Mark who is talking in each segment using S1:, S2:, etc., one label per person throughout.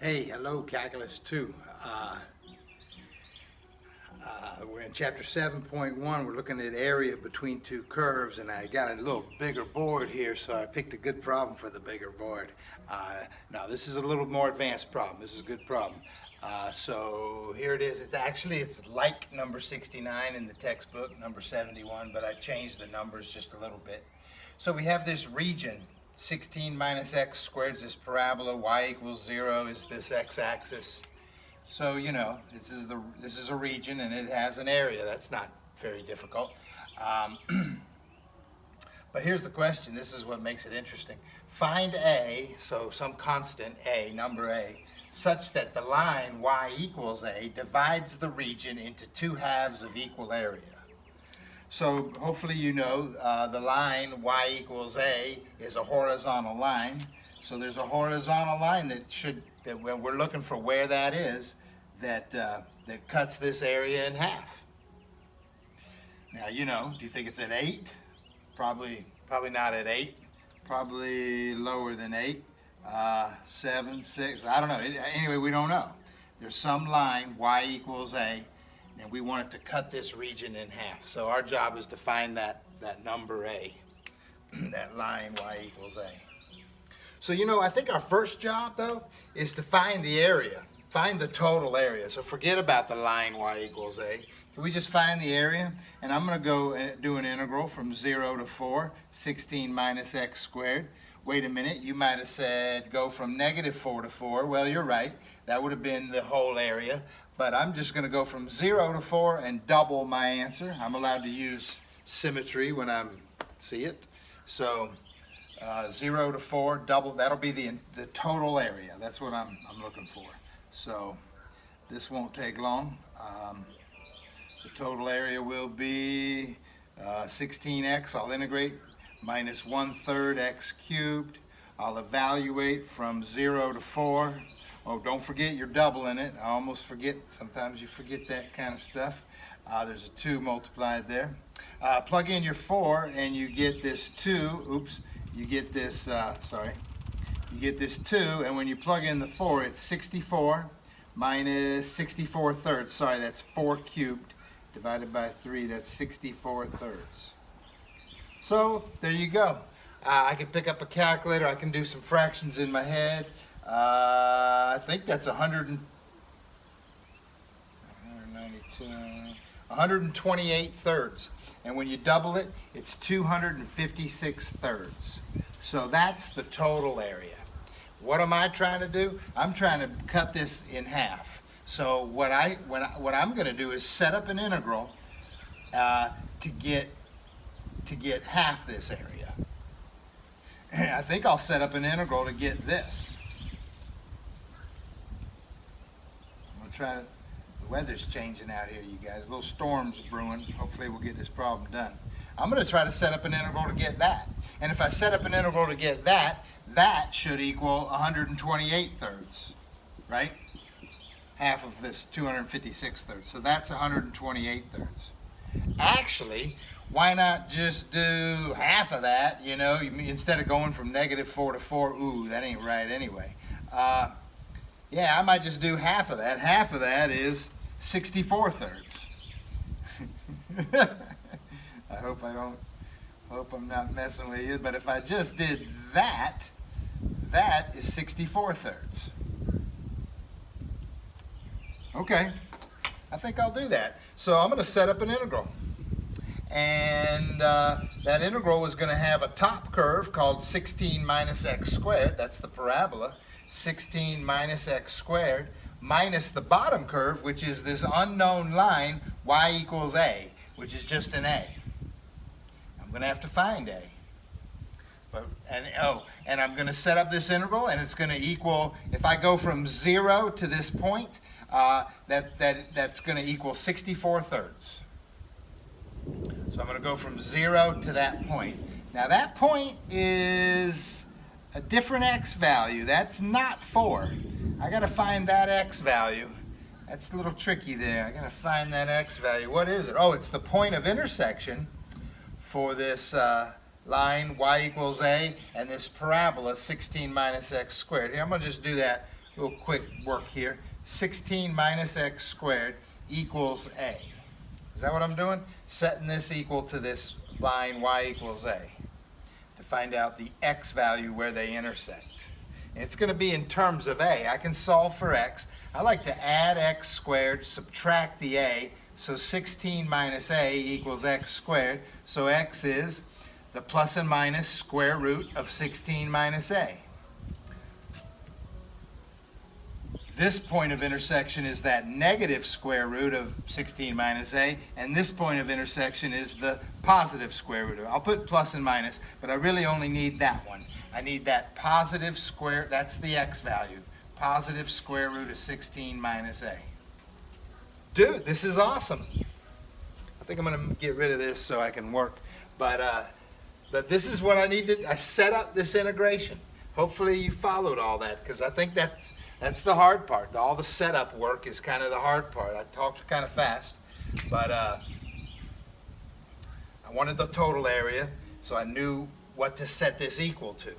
S1: Hey, hello, Calculus 2. We're in chapter 7.1. We're looking at area between two curves, and I got a little bigger board here, so I picked a good problem for the bigger board. Now, this is a little more advanced problem. This is a good problem. So here it is. It's like number 69 in the textbook, number 71, but I changed the numbers just a little bit. So we have this region. 16 minus x squared is this parabola, y equals 0 is this x-axis. So, you know, this is a region and it has an area. That's not very difficult. But here's the question. This is what makes it interesting. Find A, so some constant A, number A, such that the line y equals A divides the region into two halves of equal area. So hopefully you know the line y equals A is a horizontal line. So there's a horizontal line that when we're looking for where that is, that cuts this area in half. Now, you know, do you think it's at 8? Probably not at 8. Probably lower than 8. 7, 6, I don't know. Anyway, we don't know. There's some line y equals A, and we want it to cut this region in half. So our job is to find that number A, that line y equals A. So, you know, I think our first job, though, is to find the area, find the total area. So forget about the line y equals A. Can we just find the area? And I'm going to go and do an integral from 0 to 4, 16 minus x squared. Wait a minute, you might have said go from negative 4 to 4. Well, you're right. That would have been the whole area. But I'm just going to go from 0 to 4 and double my answer. I'm allowed to use symmetry when I see it. So 0 to 4, double, that'll be the total area. That's what I'm looking for. So this won't take long. The total area will be 16x, I'll integrate, minus 1/3 x cubed. I'll evaluate from 0 to 4. Oh, don't forget you're doubling it. I almost forget. Sometimes you forget that kind of stuff. There's a 2 multiplied there. Plug in your 4 and you get this 2. Oops. You get this, You get this 2, and when you plug in the 4, it's 64 minus 64/3. Sorry, that's 4 cubed divided by 3. That's 64/3. So, there you go. I can pick up a calculator. I can do some fractions in my head. I think that's 128 thirds. And when you double it, it's 256 thirds. So that's the total area. What am I trying to do? I'm trying to cut this in half. So what I'm going to do is set up an integral to get half this area. And I think I'll set up an integral to get this. The weather's changing out here, you guys. Little storms brewing. Hopefully we'll get this problem done. I'm going to try to set up an integral to get that. And if I set up an integral to get that, that should equal 128 thirds, right? Half of this 256 thirds. So that's 128 thirds. Actually, why not just do half of that, you know, instead of going from negative 4 to 4? Ooh, that ain't right anyway. Yeah, I might just do half of that. Half of that is 64 thirds. I hope I'm not messing with you, but if I just did that, that is 64 thirds. Okay, I think I'll do that. So I'm going to set up an integral. And that integral is going to have a top curve called 16 minus x squared. That's the parabola. 16 minus x squared minus the bottom curve, which is this unknown line y equals A, which is just an A. I'm going to have to find A. And I'm going to set up this integral, and it's going to equal, if I go from 0 to this point, that's going to equal 64 thirds. So I'm going to go from 0 to that point. Now that point is a different x value. That's not 4. I got to find that x value. That's a little tricky there. I got to find that x value. What is it? Oh, it's the point of intersection for this line y equals A and this parabola 16 minus x squared. Here, I'm going to just do that little quick work here. 16 minus x squared equals a. Is that what I'm doing? Setting this equal to this line y equals a to find out the x value where they intersect. And it's going to be in terms of a. I can solve for x. I like to add x squared, subtract the a, so 16 minus a equals x squared. So x is the plus and minus square root of 16 minus a. This point of intersection is that negative square root of 16 minus a, and this point of intersection is the positive square root of it. I'll put plus and minus, but I really only need that one. I need that positive square, that's the x value, positive square root of 16 minus a. Dude, this is awesome. I think I'm going to get rid of this so I can work, but this is what I needed. I set up this integration. Hopefully you followed all that, because I think that's the hard part. All the setup work is kind of the hard part. I talked kind of fast, but I wanted the total area, so I knew what to set this equal to.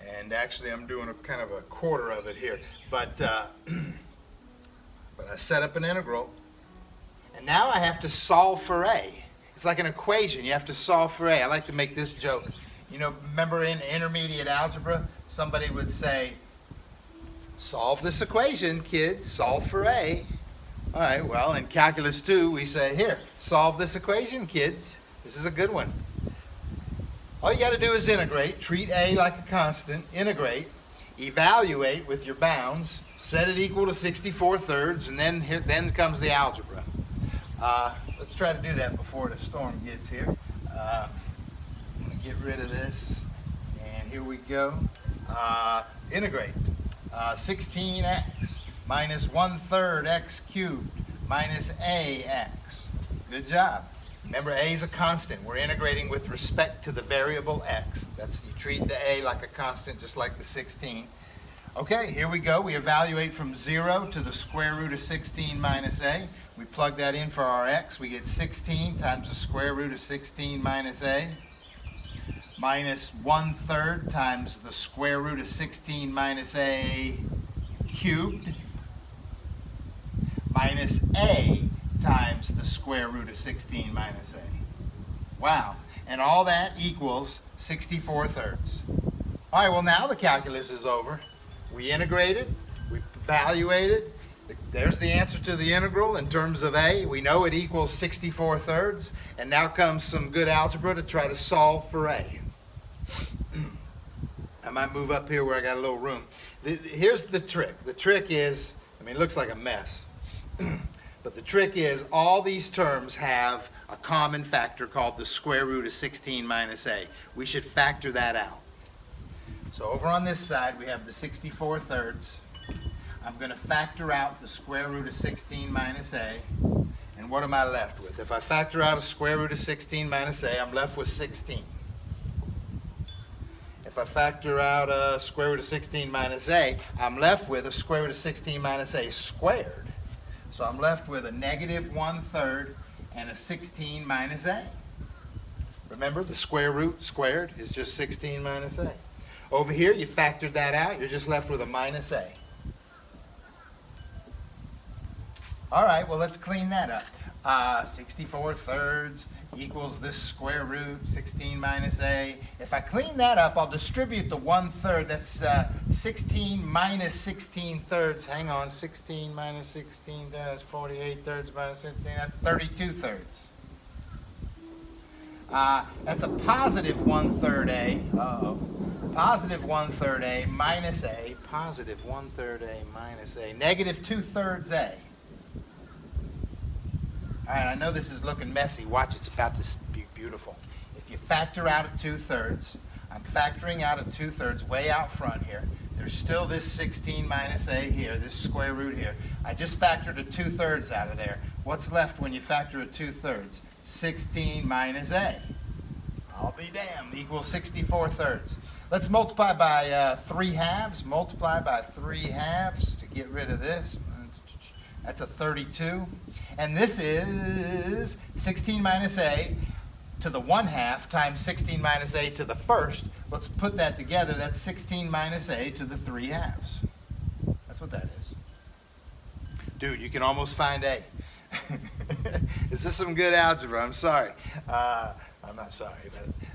S1: And actually, I'm doing a kind of a quarter of it here. But I set up an integral, and now I have to solve for a. It's like an equation. You have to solve for a. I like to make this joke. You know, remember in intermediate algebra, somebody would say, solve this equation, kids, solve for a. All right, well, in calculus 2, we say, here, solve this equation, kids. This is a good one. All you got to do is integrate, treat a like a constant, integrate, evaluate with your bounds, set it equal to 64/3, and then comes the algebra. Let's try to do that before the storm gets here. I'm going to get rid of this, and here we go. Integrate. 16x minus 1/3 x cubed minus ax. Good job. Remember, a is a constant. We're integrating with respect to the variable x. That's, you treat the a like a constant, just like the 16. Okay, here we go. We evaluate from 0 to the square root of 16 minus a. We plug that in for our x. We get 16 times the square root of 16 minus a, minus 1/3 times the square root of 16 minus a cubed, minus a times the square root of 16 minus a. Wow. And all that equals 64/3. All right, well, now the calculus is over. We integrated, we evaluated. There's the answer to the integral in terms of a. We know it equals 64/3. And now comes some good algebra to try to solve for a. I might move up here where I got a little room. Here's the trick. The trick is, I mean, it looks like a mess. But the trick is all these terms have a common factor called the square root of 16 minus a. We should factor that out. So over on this side, we have the 64/3. I'm going to factor out the square root of 16 minus a. And what am I left with? If I factor out a square root of 16 minus a, I'm left with 16. If I factor out a square root of 16 minus a, I'm left with a square root of 16 minus a squared. So I'm left with a negative 1/3 and a 16 minus a. Remember, the square root squared is just 16 minus a. Over here, you factored that out. You're just left with a minus a. All right, well, let's clean that up. 64/3 equals this square root, 16 minus a. If I clean that up, I'll distribute the 1/3. That's 16 minus 16/3. Hang on, 16 minus 16, that's 48/3 minus 16, that's 32/3. That's a positive 1/3 a. Uh-oh. Positive 1/3 a minus a. Positive 1/3 a minus a. Negative 2/3 a. All right, I know this is looking messy. Watch, it's about to be beautiful. If you factor out a 2/3, I'm factoring out a 2/3 way out front here. There's still this 16 minus a here, this square root here. I just factored a 2/3 out of there. What's left when you factor a 2/3? 16 minus a. I'll be damned, equals 64/3. Let's multiply by 3/2. Multiply by 3/2 to get rid of this. That's a 32. And this is 16 minus a to the 1/2 times 16 minus a to the first. Let's put that together. That's 16 minus a to the 3/2. That's what that is. Dude, you can almost find A. Is this some good algebra? I'm sorry. I'm not sorry.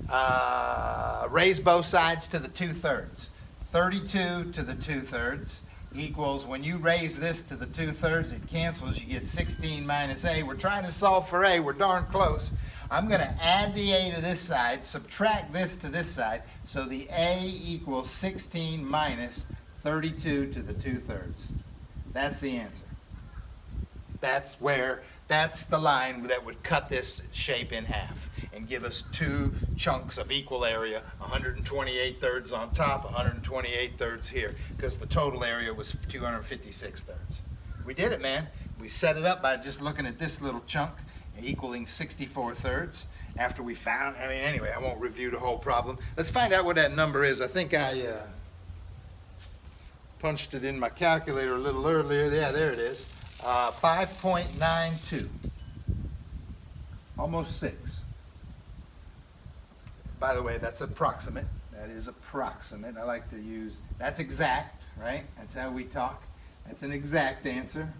S1: But, raise both sides to the 2/3. 32 to the 2/3 equals, when you raise this to the 2/3, it cancels. You get 16 minus A. We're trying to solve for A. We're darn close. I'm going to add the A to this side, subtract this to this side, so the A equals 16 minus 32 to the 2/3. That's the answer. That's the line that would cut this shape in half and give us two chunks of equal area, 128 thirds on top, 128 thirds here, because the total area was 256 thirds. We did it, man. We set it up by just looking at this little chunk equaling 64 thirds after we found, anyway, I won't review the whole problem. Let's find out what that number is. I think I punched it in my calculator a little earlier. Yeah, there it is. 5.92. Almost 6. By the way, that's approximate. That is approximate. I like to use, that's exact, right? That's how we talk. That's an exact answer.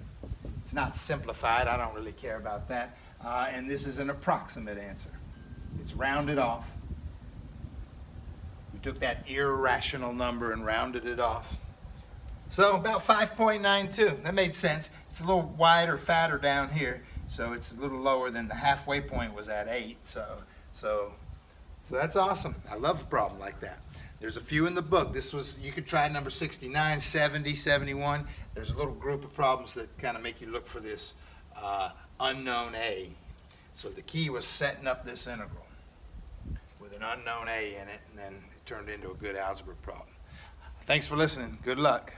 S1: It's not simplified. I don't really care about that. And this is an approximate answer. It's rounded off. We took that irrational number and rounded it off. So about 5.92. That made sense. It's a little wider, fatter down here, so it's a little lower than the halfway point was at 8. So that's awesome. I love a problem like that. There's a few in the book. You could try number 69, 70, 71. There's a little group of problems that kind of make you look for this unknown A. So the key was setting up this integral with an unknown A in it, and then it turned into a good algebra problem. Thanks for listening. Good luck.